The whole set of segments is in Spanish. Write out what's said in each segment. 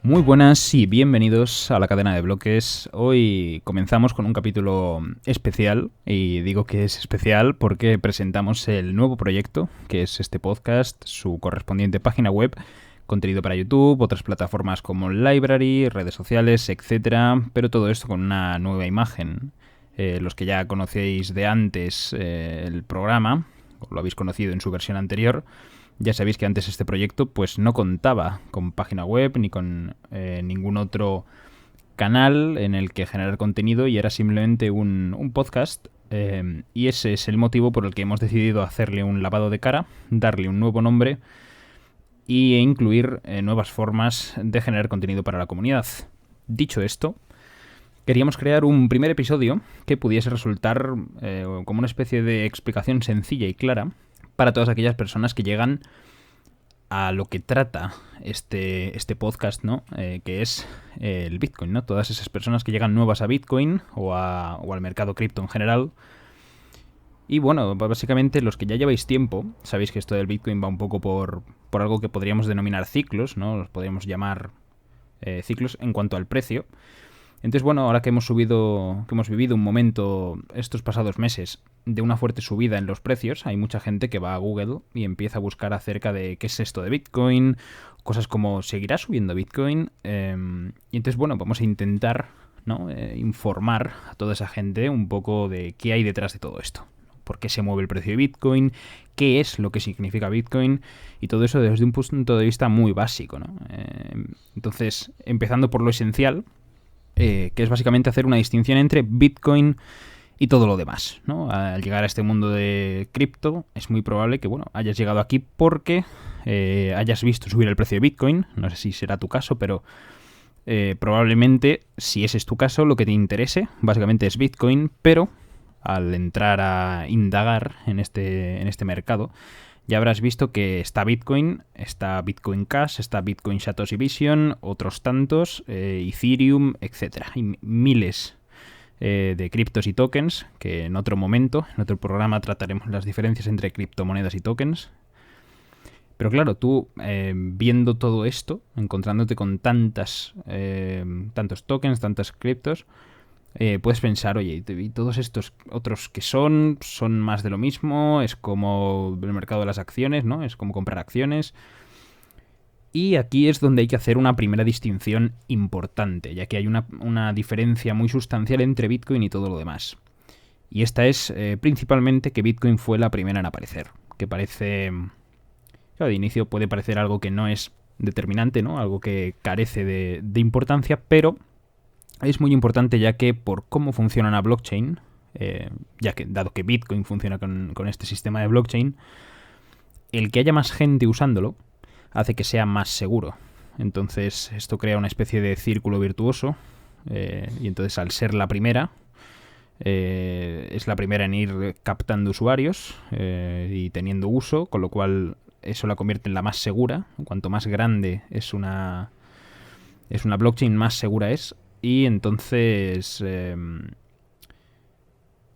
Muy buenas y bienvenidos a la cadena de bloques. Hoy comenzamos con un capítulo especial, y digo que es especial porque presentamos el nuevo proyecto, que es este podcast, su correspondiente página web, contenido para YouTube, otras plataformas como Library, redes sociales, etcétera, pero todo esto con una nueva imagen. Los que ya conocéis de antes el programa, o lo habéis conocido en su versión anterior, ya sabéis que antes este proyecto pues no contaba con página web ni con ningún otro canal en el que generar contenido, y era simplemente un podcast, y ese es el motivo por el que hemos decidido hacerle un lavado de cara, darle un nuevo nombre e incluir nuevas formas de generar contenido para la comunidad. Dicho esto, queríamos crear un primer episodio que pudiese resultar como una especie de explicación sencilla y clara para todas aquellas personas que llegan a lo que trata este podcast, ¿no? Que es el Bitcoin, ¿no? Todas esas personas que llegan nuevas a Bitcoin o al mercado cripto en general. Y bueno, básicamente los que ya lleváis tiempo, sabéis que esto del Bitcoin va un poco por algo que podríamos denominar ciclos, ¿no? Los podríamos llamar ciclos en cuanto al precio. Entonces, bueno, ahora que hemos vivido un momento estos pasados meses de una fuerte subida en los precios, hay mucha gente que va a Google y empieza a buscar acerca de qué es esto de Bitcoin, cosas como ¿seguirá subiendo Bitcoin? Y entonces, bueno, vamos a intentar, ¿no? Informar a toda esa gente un poco de qué hay detrás de todo esto. ¿Por qué se mueve el precio de Bitcoin? ¿Qué es lo que significa Bitcoin? Y todo eso desde un punto de vista muy básico, ¿no? Entonces, empezando por lo esencial, que es básicamente hacer una distinción entre Bitcoin y todo lo demás, ¿no? Al llegar a este mundo de cripto, es muy probable que, bueno, hayas llegado aquí porque hayas visto subir el precio de Bitcoin. No sé si será tu caso, pero probablemente, si ese es tu caso, lo que te interese básicamente es Bitcoin, pero al entrar a indagar en este mercado, ya habrás visto que está Bitcoin Cash, está Bitcoin Satoshi Vision, otros tantos, Ethereum, etc. Hay miles de criptos y tokens, que en otro momento, en otro programa, trataremos las diferencias entre criptomonedas y tokens. Pero claro, tú viendo todo esto, encontrándote con tantos tokens, tantas criptos, puedes pensar, oye, y todos estos otros que son más de lo mismo, es como el mercado de las acciones, ¿no? Es como comprar acciones. Y aquí es donde hay que hacer una primera distinción importante, ya que hay una diferencia muy sustancial entre Bitcoin y todo lo demás. Y esta es principalmente que Bitcoin fue la primera en aparecer, que parece... Claro, de inicio puede parecer algo que no es determinante, ¿no? Algo que carece de importancia, pero es muy importante, ya que por cómo funciona una blockchain, dado que Bitcoin funciona con este sistema de blockchain, el que haya más gente usándolo hace que sea más seguro. Entonces esto crea una especie de círculo virtuoso, y entonces al ser la primera, es la primera en ir captando usuarios y teniendo uso, con lo cual eso la convierte en la más segura. Cuanto más grande es una blockchain, más segura es. Y entonces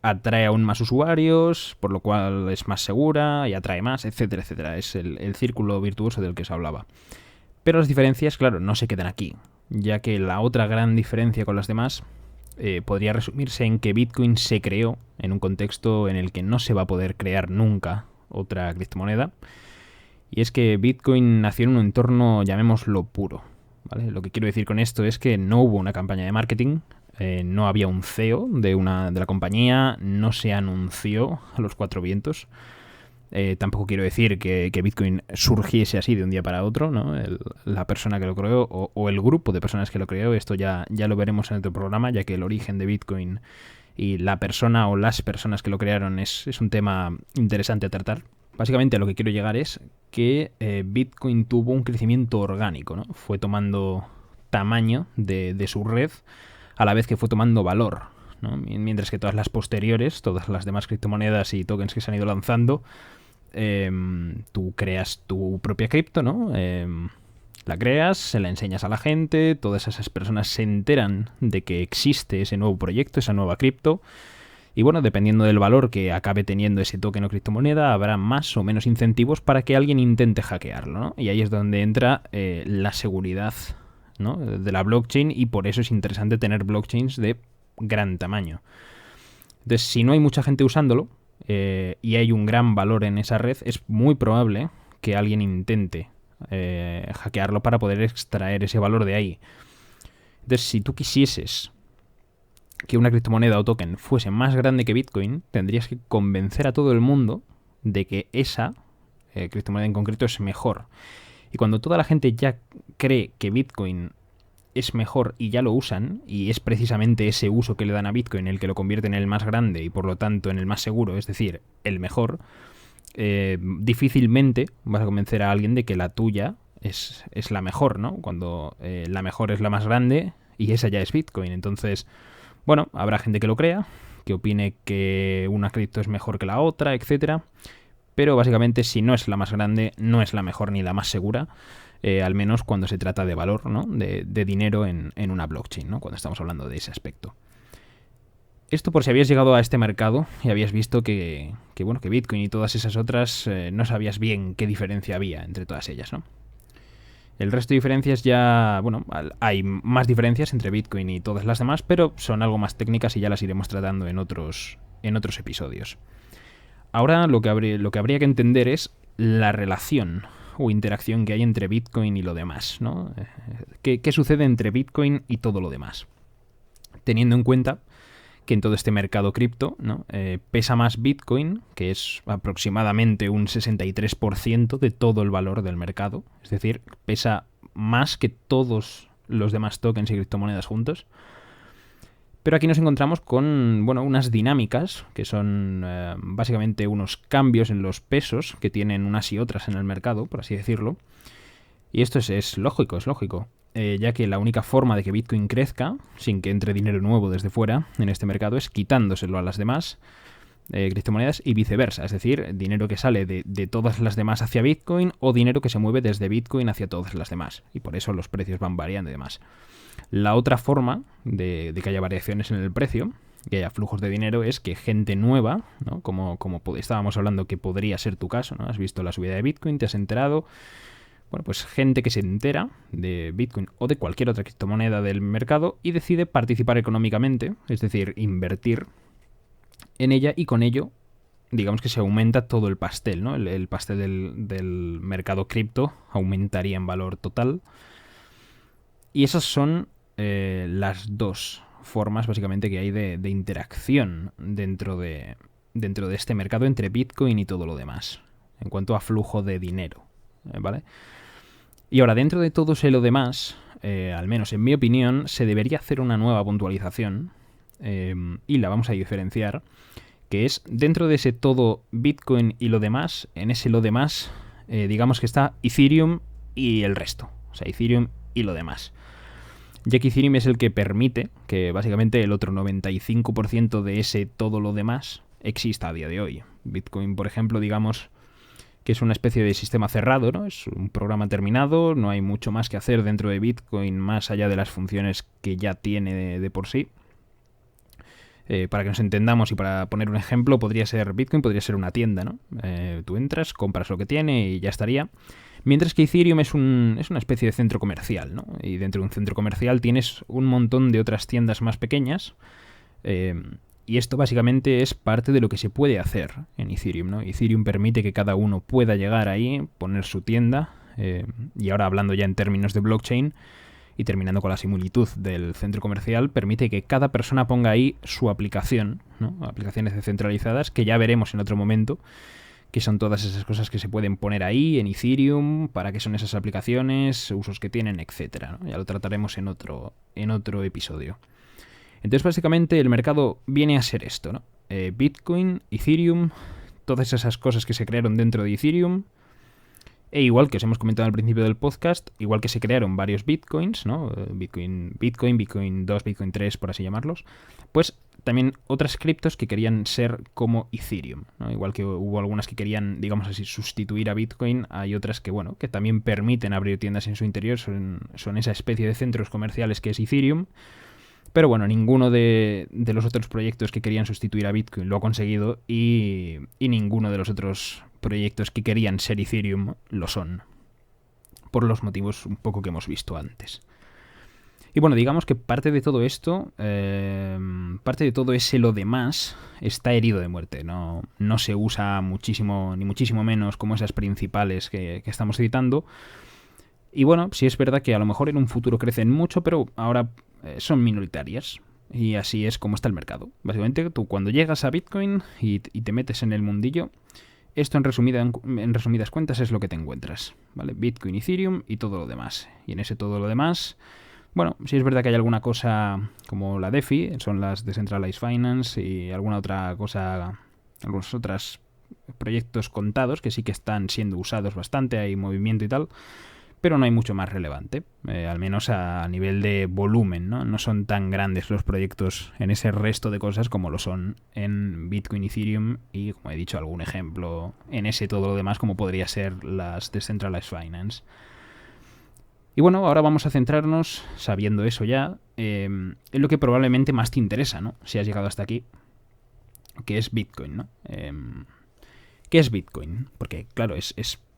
atrae aún más usuarios, por lo cual es más segura y atrae más, etcétera, etcétera. Es el círculo virtuoso del que os hablaba. Pero las diferencias, claro, no se quedan aquí, ya que la otra gran diferencia con las demás podría resumirse en que Bitcoin se creó en un contexto en el que no se va a poder crear nunca otra criptomoneda. Y es que Bitcoin nació en un entorno, llamémoslo, puro, ¿vale? Lo que quiero decir con esto es que no hubo una campaña de marketing, no había un CEO de la compañía, no se anunció a los cuatro vientos. Tampoco quiero decir que Bitcoin surgiese así de un día para otro, ¿no? La persona que lo creó o el grupo de personas que lo creó, esto ya lo veremos en otro programa, ya que el origen de Bitcoin y la persona o las personas que lo crearon es un tema interesante a tratar. Básicamente a lo que quiero llegar es que Bitcoin tuvo un crecimiento orgánico, ¿no? Fue tomando tamaño de su red a la vez que fue tomando valor, ¿no? Mientras que todas las posteriores, todas las demás criptomonedas y tokens que se han ido lanzando, tú creas tu propia cripto, ¿no? La creas, se la enseñas a la gente, todas esas personas se enteran de que existe ese nuevo proyecto, esa nueva cripto, Y bueno, dependiendo del valor que acabe teniendo ese token o criptomoneda, habrá más o menos incentivos para que alguien intente hackearlo, ¿no? Y ahí es donde entra la seguridad, ¿no?, de la blockchain, y por eso es interesante tener blockchains de gran tamaño. Entonces, si no hay mucha gente usándolo y hay un gran valor en esa red, es muy probable que alguien intente hackearlo para poder extraer ese valor de ahí. Entonces, si tú quisieses que una criptomoneda o token fuese más grande que Bitcoin, tendrías que convencer a todo el mundo de que esa criptomoneda en concreto es mejor. Y cuando toda la gente ya cree que Bitcoin es mejor y ya lo usan, y es precisamente ese uso que le dan a Bitcoin el que lo convierte en el más grande y por lo tanto en el más seguro, es decir, el mejor, difícilmente vas a convencer a alguien de que la tuya es la mejor, ¿no? Cuando la mejor es la más grande y esa ya es Bitcoin. Entonces, bueno, habrá gente que lo crea, que opine que una cripto es mejor que la otra, etcétera. Pero básicamente, si no es la más grande, no es la mejor ni la más segura, al menos cuando se trata de valor, ¿no?, de dinero en una blockchain, ¿no?, cuando estamos hablando de ese aspecto. Esto por si habías llegado a este mercado y habías visto que Bitcoin y todas esas otras no sabías bien qué diferencia había entre todas ellas, ¿no? El resto de diferencias ya, bueno, hay más diferencias entre Bitcoin y todas las demás, pero son algo más técnicas y ya las iremos tratando en otros episodios. Ahora lo que habría que entender es la relación o interacción que hay entre Bitcoin y lo demás, ¿no? ¿Qué sucede entre Bitcoin y todo lo demás? Teniendo en cuenta que en todo este mercado cripto, ¿no?, pesa más Bitcoin, que es aproximadamente un 63% de todo el valor del mercado. Es decir, pesa más que todos los demás tokens y criptomonedas juntos. Pero aquí nos encontramos con, bueno, unas dinámicas que son básicamente unos cambios en los pesos que tienen unas y otras en el mercado, por así decirlo. Y esto es lógico, ya que la única forma de que Bitcoin crezca sin que entre dinero nuevo desde fuera en este mercado es quitándoselo a las demás criptomonedas y viceversa, es decir, dinero que sale de todas las demás hacia Bitcoin o dinero que se mueve desde Bitcoin hacia todas las demás, y por eso los precios van variando y demás. La otra forma de que haya variaciones en el precio, que haya flujos de dinero, es que gente nueva, ¿no?, como estábamos hablando que podría ser tu caso, ¿no?, has visto la subida de Bitcoin, te has enterado. Bueno, pues gente que se entera de Bitcoin o de cualquier otra criptomoneda del mercado y decide participar económicamente, es decir, invertir en ella, y con ello, digamos que se aumenta todo el pastel, ¿no? El pastel del mercado cripto aumentaría en valor total. Y esas son las dos formas, básicamente, que hay de interacción dentro de este mercado entre Bitcoin y todo lo demás, en cuanto a flujo de dinero, ¿vale? Y ahora, dentro de todo lo demás, al menos en mi opinión, se debería hacer una nueva puntualización, y la vamos a diferenciar, que es dentro de ese todo Bitcoin y lo demás, en ese lo demás, digamos que está Ethereum y el resto, o sea, Ethereum y lo demás. Ya que Ethereum es el que permite que básicamente el otro 95% de ese todo lo demás exista a día de hoy. Bitcoin, por ejemplo, digamos que es una especie de sistema cerrado, ¿no? Es un programa terminado, no hay mucho más que hacer dentro de Bitcoin más allá de las funciones que ya tiene de por sí. Para que nos entendamos y para poner un ejemplo, Bitcoin podría ser una tienda, ¿no? Tú entras, compras lo que tiene y ya estaría. Mientras que Ethereum es una especie de centro comercial, ¿no? Y dentro de un centro comercial tienes un montón de otras tiendas más pequeñas. Y esto básicamente es parte de lo que se puede hacer en Ethereum, ¿no? Ethereum permite que cada uno pueda llegar ahí, poner su tienda, y ahora hablando ya en términos de blockchain y terminando con la similitud del centro comercial, permite que cada persona ponga ahí su aplicación, ¿no? Aplicaciones descentralizadas, que ya veremos en otro momento, que son todas esas cosas que se pueden poner ahí en Ethereum, para qué son esas aplicaciones, usos que tienen, etcétera, ¿no? Ya lo trataremos en otro episodio. Entonces, básicamente, el mercado viene a ser esto, ¿no? Bitcoin, Ethereum, todas esas cosas que se crearon dentro de Ethereum, e igual que os hemos comentado al principio del podcast, igual que se crearon varios Bitcoins, ¿no? Bitcoin 2, Bitcoin 3, por así llamarlos, pues también otras criptos que querían ser como Ethereum, ¿no? Igual que hubo algunas que querían, digamos así, sustituir a Bitcoin, hay otras que, bueno, que también permiten abrir tiendas en su interior, son esa especie de centros comerciales que es Ethereum. Pero bueno, ninguno de los otros proyectos que querían sustituir a Bitcoin lo ha conseguido y ninguno de los otros proyectos que querían ser Ethereum lo son, por los motivos un poco que hemos visto antes. Y bueno, digamos que parte de todo esto, parte de todo ese lo demás, está herido de muerte. No se usa muchísimo, ni muchísimo menos como esas principales que estamos citando. Y bueno, sí es verdad que a lo mejor en un futuro crecen mucho, pero ahora son minoritarias. Y así es como está el mercado. Básicamente, tú cuando llegas a Bitcoin y te metes en el mundillo, esto en resumidas cuentas es lo que te encuentras, ¿vale? Bitcoin, Ethereum y todo lo demás. Y en ese todo lo demás, bueno, sí es verdad que hay alguna cosa como la DeFi, son las Decentralized Finance y alguna otra cosa, algunos otros proyectos contados que sí que están siendo usados bastante, hay movimiento y tal, pero no hay mucho más relevante, al menos a nivel de volumen, ¿no? No son tan grandes los proyectos en ese resto de cosas como lo son en Bitcoin, Ethereum y, como he dicho, algún ejemplo en ese todo lo demás como podría ser las Decentralized Finance. Y bueno, ahora vamos a centrarnos, sabiendo eso ya, en lo que probablemente más te interesa, ¿no? Si has llegado hasta aquí, que es Bitcoin, ¿no? ¿Qué es Bitcoin? Porque, claro,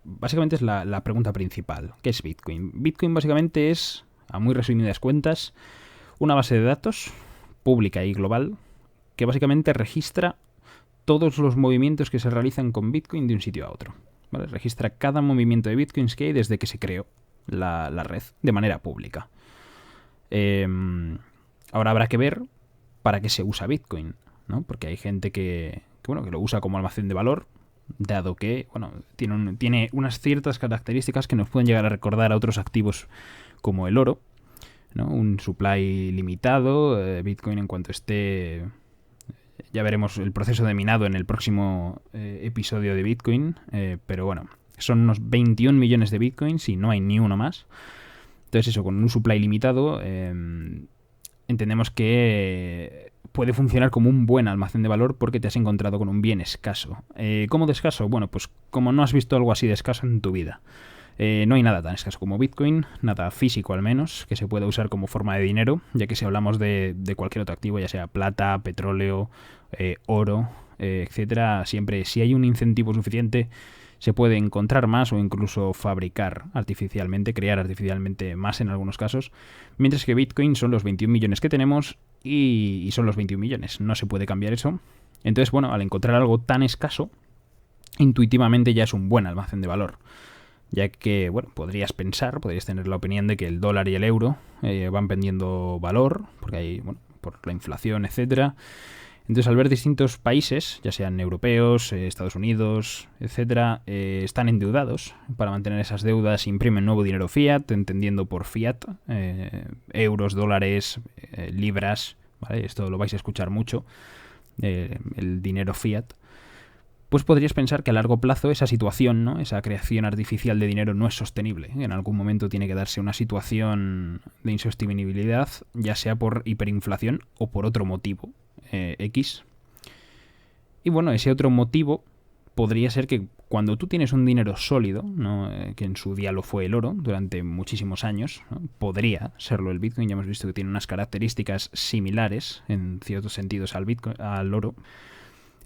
básicamente es la pregunta principal. ¿Qué es Bitcoin? Bitcoin básicamente es, a muy resumidas cuentas, una base de datos pública y global que básicamente registra todos los movimientos que se realizan con Bitcoin de un sitio a otro, ¿vale? Registra cada movimiento de Bitcoins que hay desde que se creó la red de manera pública. Ahora habrá que ver para qué se usa Bitcoin, ¿no? Porque hay gente que lo usa como almacén de valor, dado que tiene unas ciertas características que nos pueden llegar a recordar a otros activos como el oro, ¿no? Un supply limitado, Bitcoin en cuanto esté... Ya veremos el proceso de minado en el próximo episodio de Bitcoin, pero bueno, son unos 21 millones de Bitcoins y no hay ni uno más. Entonces eso, con un supply limitado, entendemos que puede funcionar como un buen almacén de valor porque te has encontrado con un bien escaso. ¿Cómo de escaso? Bueno, pues como no has visto algo así de escaso en tu vida. No hay nada tan escaso como Bitcoin, nada físico al menos, que se pueda usar como forma de dinero, ya que si hablamos de cualquier otro activo, ya sea plata, petróleo, oro, etcétera, siempre si hay un incentivo suficiente se puede encontrar más o incluso fabricar artificialmente, crear artificialmente más en algunos casos, mientras que Bitcoin son los 21 millones que tenemos y son los 21 millones, no se puede cambiar eso. Entonces, bueno, al encontrar algo tan escaso, intuitivamente ya es un buen almacén de valor, ya que, bueno, podrías tener la opinión de que el dólar y el euro van perdiendo valor, porque hay, bueno, por la inflación, etcétera. Entonces, al ver distintos países, ya sean europeos, Estados Unidos, etcétera, están endeudados. Para mantener esas deudas imprimen nuevo dinero fiat, entendiendo por fiat, euros, dólares, libras, ¿vale? Esto lo vais a escuchar mucho, el dinero fiat. Pues podrías pensar que a largo plazo esa situación, ¿no? Esa creación artificial de dinero no es sostenible. En algún momento tiene que darse una situación de insostenibilidad, ya sea por hiperinflación o por otro motivo X. Y bueno, ese otro motivo podría ser que cuando tú tienes un dinero sólido, ¿no? Que en su día lo fue el oro durante muchísimos años, ¿no? Podría serlo el Bitcoin, ya hemos visto que tiene unas características similares en ciertos sentidos al Bitcoin, al oro,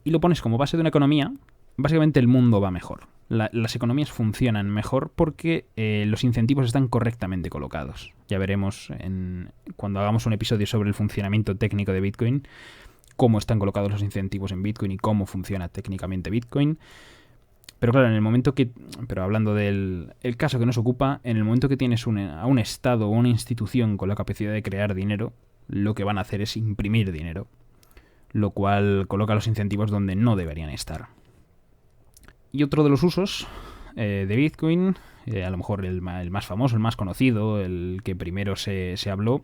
y lo pones como base de una economía, básicamente el mundo va mejor. Las economías funcionan mejor porque los incentivos están correctamente colocados. Ya veremos cuando hagamos un episodio sobre el funcionamiento técnico de Bitcoin, cómo están colocados los incentivos en Bitcoin y cómo funciona técnicamente Bitcoin. Pero claro, pero hablando del caso que nos ocupa, en el momento que tienes a un Estado o una institución con la capacidad de crear dinero, lo que van a hacer es imprimir dinero, lo cual coloca los incentivos donde no deberían estar. Y otro de los usos de Bitcoin, a lo mejor el más famoso, el más conocido, el que primero se habló,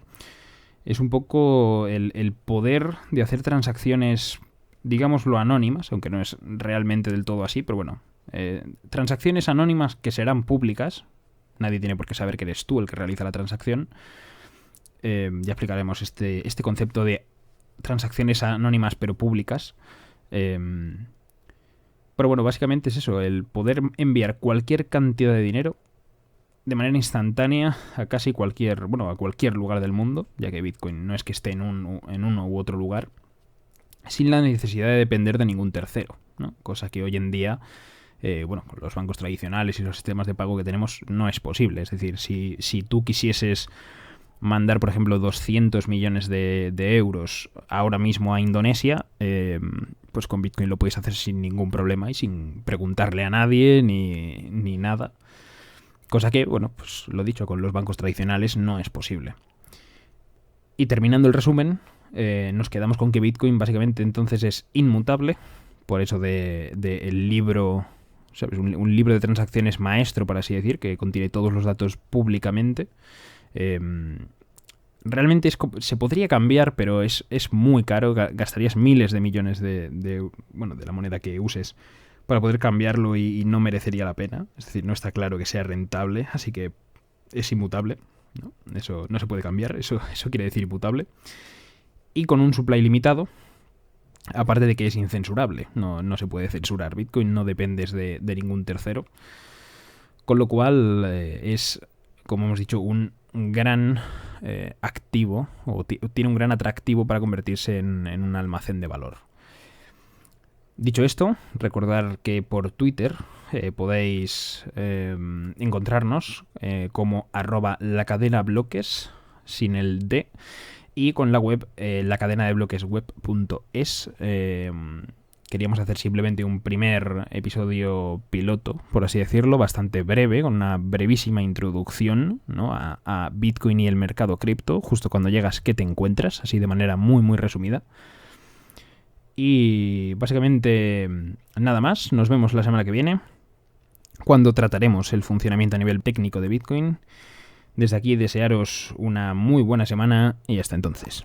es un poco el poder de hacer transacciones, digámoslo, anónimas, aunque no es realmente del todo así, pero bueno, transacciones anónimas que serán públicas. Nadie tiene por qué saber que eres tú el que realiza la transacción. Ya explicaremos este concepto de transacciones anónimas pero públicas. Pero bueno, básicamente es eso, el poder enviar cualquier cantidad de dinero de manera instantánea a casi cualquier lugar del mundo, ya que Bitcoin no es que esté en uno u otro lugar, sin la necesidad de depender de ningún tercero, ¿no? Cosa que hoy en día, con los bancos tradicionales y los sistemas de pago que tenemos, no es posible. Es decir, si tú quisieses mandar, por ejemplo, 200 millones de euros ahora mismo a Indonesia, pues con Bitcoin lo puedes hacer sin ningún problema y sin preguntarle a nadie ni nada. Cosa que, pues lo dicho, con los bancos tradicionales no es posible. Y terminando el resumen, nos quedamos con que Bitcoin básicamente entonces es inmutable, por eso de el libro, ¿sabes? Un libro de transacciones maestro, por así decir, que contiene todos los datos públicamente. Realmente se podría cambiar, pero es muy caro. Gastarías miles de millones de la moneda que uses para poder cambiarlo y no merecería la pena. Es decir, no está claro que sea rentable, así que es inmutable, ¿no? Eso no se puede cambiar, eso quiere decir inmutable. Y con un supply limitado, aparte de que es incensurable, no se puede censurar. Bitcoin no dependes de ningún tercero, con lo cual es, como hemos dicho, un gran activo, o tiene un gran atractivo para convertirse en un almacén de valor. Dicho esto, recordar que por Twitter podéis encontrarnos como @lacadenabloques, sin el D, y con la web lacadenadebloquesweb.es. Queríamos hacer simplemente un primer episodio piloto, por así decirlo, bastante breve, con una brevísima introducción, ¿no?, a Bitcoin y el mercado cripto, justo cuando llegas, ¿qué te encuentras? Así de manera muy, muy resumida. Y básicamente nada más, nos vemos la semana que viene, cuando trataremos el funcionamiento a nivel técnico de Bitcoin. Desde aquí desearos una muy buena semana y hasta entonces.